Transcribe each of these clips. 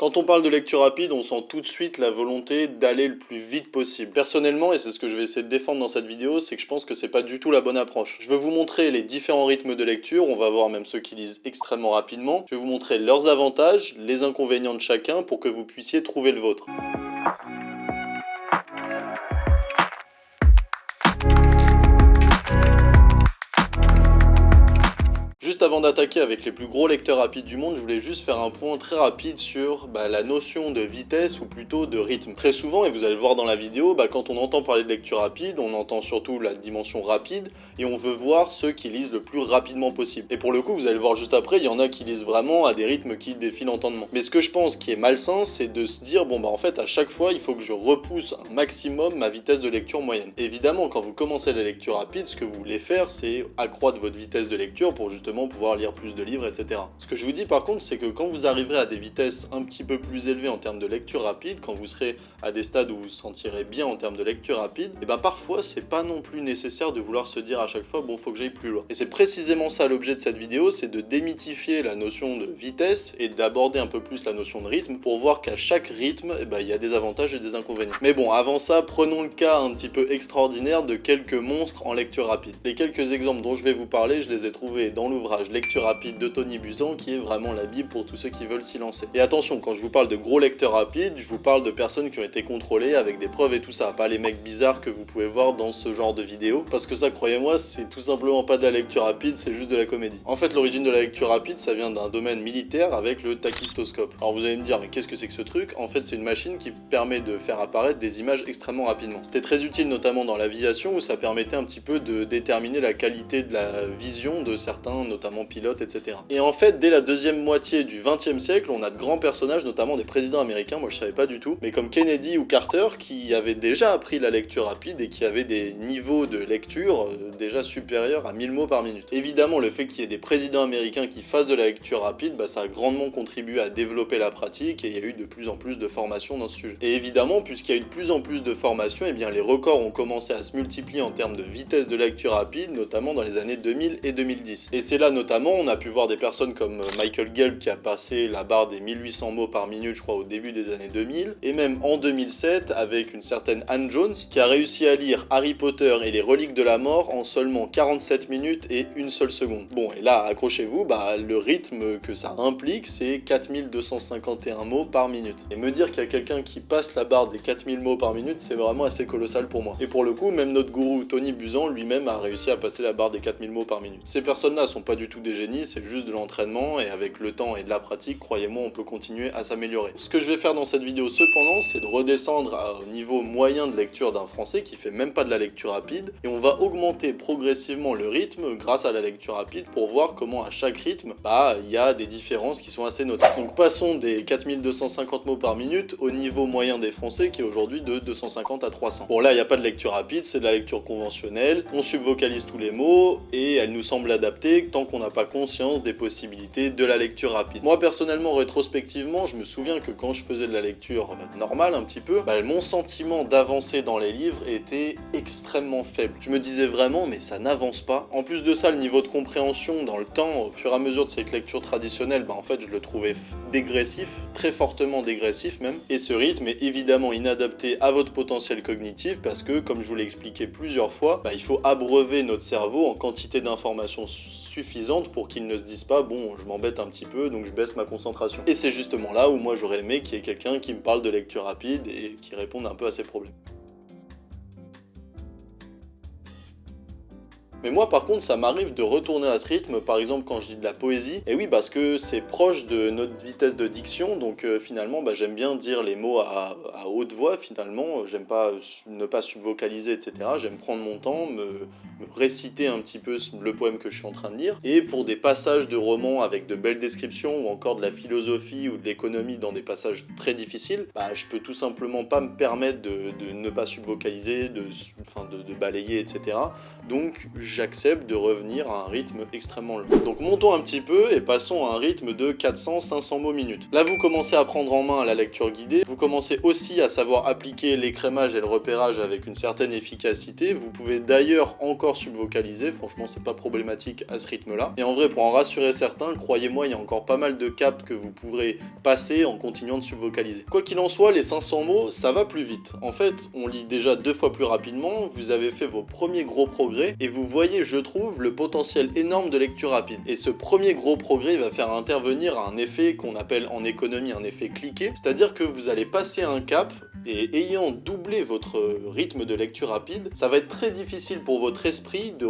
Quand on parle de lecture rapide, on sent tout de suite la volonté d'aller le plus vite possible. Personnellement, et c'est ce que je vais essayer de défendre dans cette vidéo, c'est que je pense que c'est pas du tout la bonne approche. Je vais vous montrer les différents rythmes de lecture, on va voir même ceux qui lisent extrêmement rapidement. Je vais vous montrer leurs avantages, les inconvénients de chacun pour que vous puissiez trouver le vôtre. Juste avant d'attaquer avec les plus gros lecteurs rapides du monde, je voulais juste faire un point très rapide sur la notion de vitesse ou plutôt de rythme. Très souvent, et vous allez le voir dans la vidéo, quand on entend parler de lecture rapide, on entend surtout la dimension rapide et on veut voir ceux qui lisent le plus rapidement possible. Et pour le coup, vous allez le voir juste après, il y en a qui lisent vraiment à des rythmes qui défient l'entendement. Mais ce que je pense qui est malsain, c'est de se dire, en fait, à chaque fois, il faut que je repousse un maximum ma vitesse de lecture moyenne. Évidemment, quand vous commencez la lecture rapide, ce que vous voulez faire, c'est accroître votre vitesse de lecture pour justement pouvoir lire plus de livres, etc. Ce que je vous dis par contre, c'est que quand vous arriverez à des vitesses un petit peu plus élevées en termes de lecture rapide, quand vous serez à des stades où vous vous sentirez bien en termes de lecture rapide, et parfois c'est pas non plus nécessaire de vouloir se dire à chaque fois, faut que j'aille plus loin. Et c'est précisément ça l'objet de cette vidéo, c'est de démythifier la notion de vitesse et d'aborder un peu plus la notion de rythme pour voir qu'à chaque rythme, il y a des avantages et des inconvénients. Mais bon, avant ça, prenons le cas un petit peu extraordinaire de quelques monstres en lecture rapide. Les quelques exemples dont je vais vous parler, je les ai trouvés dans l'ouvrage Lecture rapide de Tony Buzan, qui est vraiment la bible pour tous ceux qui veulent s'y lancer. Et attention, quand je vous parle de gros lecteurs rapides, je vous parle de personnes qui ont été contrôlées avec des preuves et tout ça, pas les mecs bizarres que vous pouvez voir dans ce genre de vidéos, parce que ça, croyez-moi, c'est tout simplement pas de la lecture rapide, c'est juste de la comédie. En fait, l'origine de la lecture rapide, ça vient d'un domaine militaire avec le tachystoscope. Alors vous allez me dire, mais qu'est-ce que c'est que ce truc? En fait, c'est une machine qui permet de faire apparaître des images extrêmement rapidement. C'était très utile notamment dans l'aviation où ça permettait un petit peu de déterminer la qualité de la vision de certains, notamment pilotes, etc. Et en fait, dès la deuxième moitié du XXe siècle, on a de grands personnages, notamment des présidents américains, moi je savais pas du tout, mais comme Kennedy ou Carter, qui avaient déjà appris la lecture rapide et qui avaient des niveaux de lecture déjà supérieurs à 1000 mots par minute. Évidemment, le fait qu'il y ait des présidents américains qui fassent de la lecture rapide, ça a grandement contribué à développer la pratique et il y a eu de plus en plus de formations dans ce sujet. Et évidemment, puisqu'il y a eu de plus en plus de formations, les records ont commencé à se multiplier en termes de vitesse de lecture rapide, notamment dans les années 2000 et 2010. Et c'est là notamment, on a pu voir des personnes comme Michael Gelb qui a passé la barre des 1800 mots par minute, je crois, au début des années 2000, et même en 2007 avec une certaine Anne Jones qui a réussi à lire Harry Potter et les reliques de la mort en seulement 47 minutes et une seule seconde. Bon, et là, accrochez-vous, le rythme que ça implique, c'est 4251 mots par minute. Et me dire qu'il y a quelqu'un qui passe la barre des 4000 mots par minute, c'est vraiment assez colossal pour moi. Et pour le coup, même notre gourou Tony Buzan lui-même a réussi à passer la barre des 4000 mots par minute. Ces personnes-là sont pas du tout des génies, c'est juste de l'entraînement et avec le temps et de la pratique, croyez-moi, on peut continuer à s'améliorer. Ce que je vais faire dans cette vidéo cependant, c'est de redescendre au niveau moyen de lecture d'un français qui fait même pas de la lecture rapide et on va augmenter progressivement le rythme grâce à la lecture rapide pour voir comment à chaque rythme, il y a des différences qui sont assez notables. Donc passons des 4250 mots par minute au niveau moyen des français qui est aujourd'hui de 250 à 300. Bon là, il n'y a pas de lecture rapide, c'est de la lecture conventionnelle, on subvocalise tous les mots et elle nous semble adaptée tant qu'on n'a pas conscience des possibilités de la lecture rapide. Moi personnellement, rétrospectivement, je me souviens que quand je faisais de la lecture normale un petit peu, mon sentiment d'avancer dans les livres était extrêmement faible. Je me disais vraiment, mais ça n'avance pas. En plus de ça, le niveau de compréhension dans le temps, au fur et à mesure de cette lecture traditionnelle, en fait, je le trouvais dégressif, très fortement dégressif même. Et ce rythme est évidemment inadapté à votre potentiel cognitif parce que, comme je vous l'ai expliqué plusieurs fois, il faut abreuver notre cerveau en quantité d'informations suffisante pour qu'il ne se dise pas bon, je m'embête un petit peu donc je baisse ma concentration. Et c'est justement là où moi j'aurais aimé qu'il y ait quelqu'un qui me parle de lecture rapide et qui réponde un peu à ces problèmes. Mais moi par contre ça m'arrive de retourner à ce rythme, par exemple quand je lis de la poésie, et oui parce que c'est proche de notre vitesse de diction, donc finalement j'aime bien dire les mots à haute voix finalement, j'aime pas ne pas subvocaliser etc, j'aime prendre mon temps, me réciter un petit peu le poème que je suis en train de lire, et pour des passages de romans avec de belles descriptions ou encore de la philosophie ou de l'économie dans des passages très difficiles, je peux tout simplement pas me permettre de ne pas subvocaliser, de balayer etc, donc j'accepte de revenir à un rythme extrêmement lent. Donc montons un petit peu et passons à un rythme de 400-500 mots minute. Là vous commencez à prendre en main la lecture guidée, vous commencez aussi à savoir appliquer l'écrémage et le repérage avec une certaine efficacité. Vous pouvez d'ailleurs encore subvocaliser, franchement c'est pas problématique à ce rythme là. Et en vrai pour en rassurer certains, croyez-moi il y a encore pas mal de caps que vous pourrez passer en continuant de subvocaliser. Quoi qu'il en soit, les 500 mots ça va plus vite. En fait on lit déjà 2 fois plus rapidement, vous avez fait vos premiers gros progrès et vous voyez je trouve le potentiel énorme de lecture rapide. Et ce premier gros progrès va faire intervenir un effet qu'on appelle en économie un effet cliquet, c'est-à-dire que vous allez passer un cap et ayant doublé votre rythme de lecture rapide, ça va être très difficile pour votre esprit de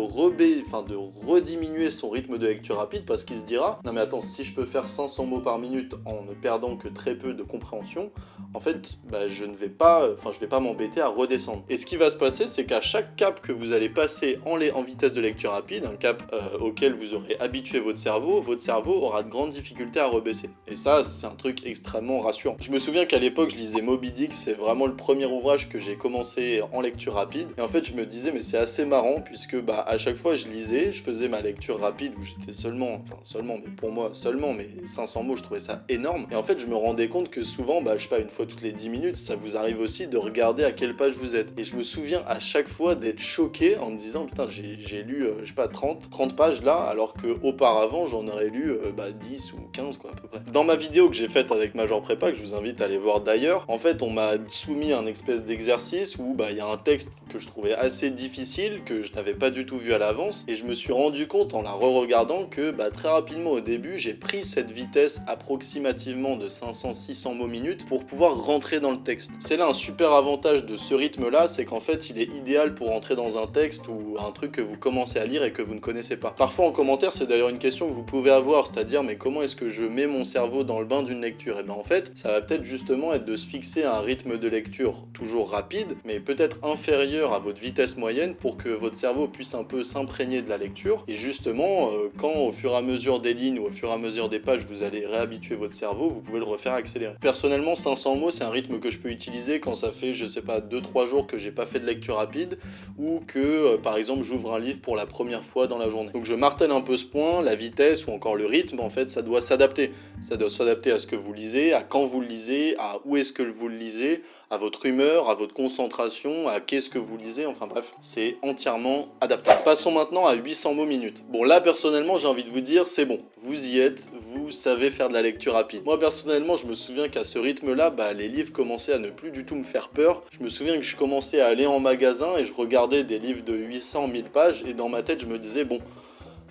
rediminuer son rythme de lecture rapide parce qu'il se dira non mais attends, si je peux faire 500 mots par minute en ne perdant que très peu de compréhension, en fait je vais pas m'embêter à redescendre. Et ce qui va se passer, c'est qu'à chaque cap que vous allez passer en vitesse de lecture rapide, un cap auquel vous aurez habitué votre cerveau aura de grandes difficultés à rebaisser. Et ça, c'est un truc extrêmement rassurant. Je me souviens qu'à l'époque, je lisais Moby Dick, c'est vraiment le premier ouvrage que j'ai commencé en lecture rapide. Et en fait, je me disais, mais c'est assez marrant, puisque à chaque fois, je lisais, je faisais ma lecture rapide, où j'étais mais pour moi, mais 500 mots, je trouvais ça énorme. Et en fait, je me rendais compte que souvent, je sais pas, une fois toutes les 10 minutes, ça vous arrive aussi de regarder à quelle page vous êtes. Et je me souviens à chaque fois d'être choqué en me disant, putain, j'ai lu, je sais pas, 30 pages là, alors que auparavant, j'en aurais lu 10 ou 15, quoi, à peu près. Dans ma vidéo que j'ai faite avec Major Prépa, que je vous invite à aller voir d'ailleurs, en fait, on m'a soumis un espèce d'exercice où il y a un texte que je trouvais assez difficile, que je n'avais pas du tout vu à l'avance, et je me suis rendu compte en la re-regardant que très rapidement au début, j'ai pris cette vitesse approximativement de 500-600 mots minute pour pouvoir rentrer dans le texte. C'est là un super avantage de ce rythme-là, c'est qu'en fait, il est idéal pour entrer dans un texte ou un truc que vous commencez à lire et que vous ne connaissez pas. Parfois en commentaire, c'est d'ailleurs une question que vous pouvez avoir, c'est-à-dire mais comment est-ce que je mets mon cerveau dans le bain d'une lecture? Et en fait, ça va peut-être justement être de se fixer à un rythme de lecture toujours rapide, mais peut-être inférieur à votre vitesse moyenne pour que votre cerveau puisse un peu s'imprégner de la lecture. Et justement, quand au fur et à mesure des lignes ou au fur et à mesure des pages, vous allez réhabituer votre cerveau, vous pouvez le refaire accélérer. Personnellement, 500 mots, c'est un rythme que je peux utiliser quand ça fait, je sais pas, 2-3 jours que j'ai pas fait de lecture rapide ou que, par exemple, j'ouvre un livre pour la première fois dans la journée. Donc je martèle un peu ce point, la vitesse ou encore le rythme, en fait, ça doit s'adapter. Ça doit s'adapter à ce que vous lisez, à quand vous le lisez, à où est-ce que vous le lisez, à votre humeur, à votre concentration, à qu'est-ce que vous lisez, enfin bref, c'est entièrement adaptable. Passons maintenant à 800 mots minute. Bon là personnellement j'ai envie de vous dire, c'est bon, vous y êtes, vous savez faire de la lecture rapide. Moi personnellement je me souviens qu'à ce rythme là, les livres commençaient à ne plus du tout me faire peur. Je me souviens que je commençais à aller en magasin et je regardais des livres de 800-1000 pages et dans ma tête je me disais bon,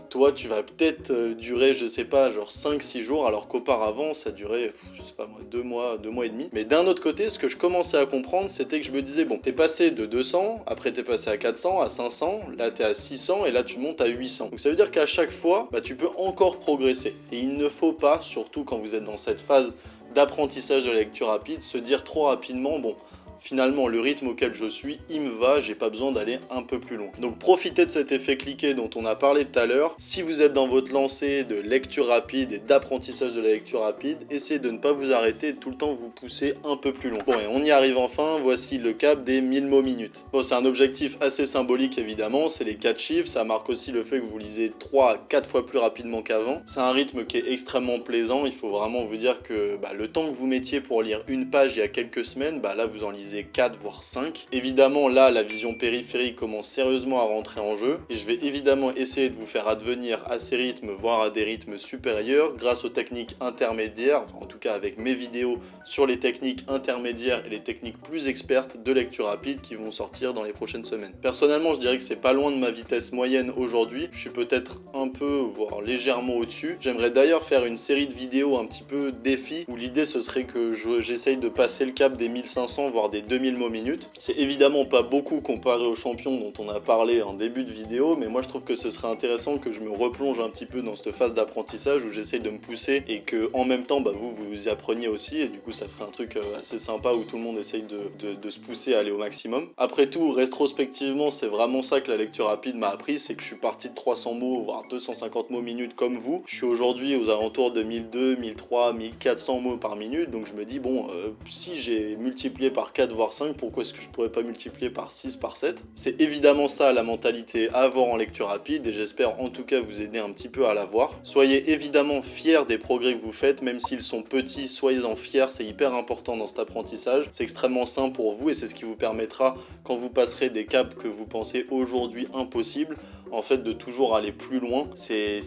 toi tu vas peut-être durer je sais pas genre 5-6 jours alors qu'auparavant ça durait je sais pas moi 2 mois et demi. Mais d'un autre côté ce que je commençais à comprendre c'était que je me disais bon t'es passé de 200, après t'es passé à 400, à 500, là t'es à 600 et là tu montes à 800. Donc ça veut dire qu'à chaque fois tu peux encore progresser et il ne faut pas, surtout quand vous êtes dans cette phase d'apprentissage de la lecture rapide, se dire trop rapidement bon finalement le rythme auquel je suis, il me va, j'ai pas besoin d'aller un peu plus loin. Donc profitez de cet effet cliquet dont on a parlé tout à l'heure. Si vous êtes dans votre lancée de lecture rapide et d'apprentissage de la lecture rapide, essayez de ne pas vous arrêter et tout le temps vous pousser un peu plus loin. Bon et on y arrive enfin, voici le cap des 1000 mots minutes. Bon c'est un objectif assez symbolique évidemment, c'est les 4 chiffres, ça marque aussi le fait que vous lisez 3 à 4 fois plus rapidement qu'avant. C'est un rythme qui est extrêmement plaisant, il faut vraiment vous dire que le temps que vous mettiez pour lire une page il y a quelques semaines, là vous en lisez 4 voire 5. Évidemment là la vision périphérique commence sérieusement à rentrer en jeu et je vais évidemment essayer de vous faire advenir à ces rythmes voire à des rythmes supérieurs grâce aux techniques intermédiaires, enfin en tout cas avec mes vidéos sur les techniques intermédiaires et les techniques plus expertes de lecture rapide qui vont sortir dans les prochaines semaines. Personnellement je dirais que c'est pas loin de ma vitesse moyenne aujourd'hui, je suis peut-être un peu voire légèrement au-dessus. J'aimerais d'ailleurs faire une série de vidéos un petit peu défi où l'idée ce serait que j'essaye de passer le cap des 1500 voire des 2000 mots minutes. C'est évidemment pas beaucoup comparé aux champions dont on a parlé en début de vidéo, mais moi je trouve que ce serait intéressant que je me replonge un petit peu dans cette phase d'apprentissage où j'essaye de me pousser et que en même temps vous y appreniez aussi et du coup ça ferait un truc assez sympa où tout le monde essaye de se pousser à aller au maximum. Après tout, rétrospectivement, c'est vraiment ça que la lecture rapide m'a appris, c'est que je suis parti de 300 mots voire 250 mots minutes comme vous. Je suis aujourd'hui aux alentours de 1200, 1300, 1400 mots par minute, donc je me dis bon, si j'ai multiplié par 4 4 voire 5, pourquoi est-ce que je pourrais pas multiplier par 6, par 7? C'est évidemment ça la mentalité à avoir en lecture rapide et j'espère en tout cas vous aider un petit peu à l'avoir. Soyez évidemment fiers des progrès que vous faites, même s'ils sont petits, soyez-en fiers, c'est hyper important dans cet apprentissage. C'est extrêmement simple pour vous et c'est ce qui vous permettra, quand vous passerez des caps que vous pensez aujourd'hui impossibles, en fait de toujours aller plus loin. C'est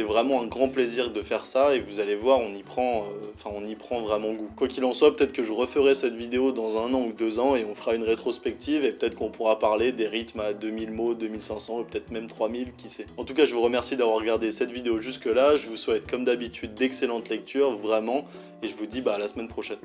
vraiment un grand plaisir de faire ça et vous allez voir, on y prend vraiment goût. Quoi qu'il en soit, peut-être que je referai cette vidéo dans 1 an ou 2 ans et on fera une rétrospective et peut-être qu'on pourra parler des rythmes à 2000 mots, 2500 ou peut-être même 3000, qui sait. En tout cas, je vous remercie d'avoir regardé cette vidéo jusque là, je vous souhaite comme d'habitude d'excellentes lectures, vraiment, et je vous dis à la semaine prochaine.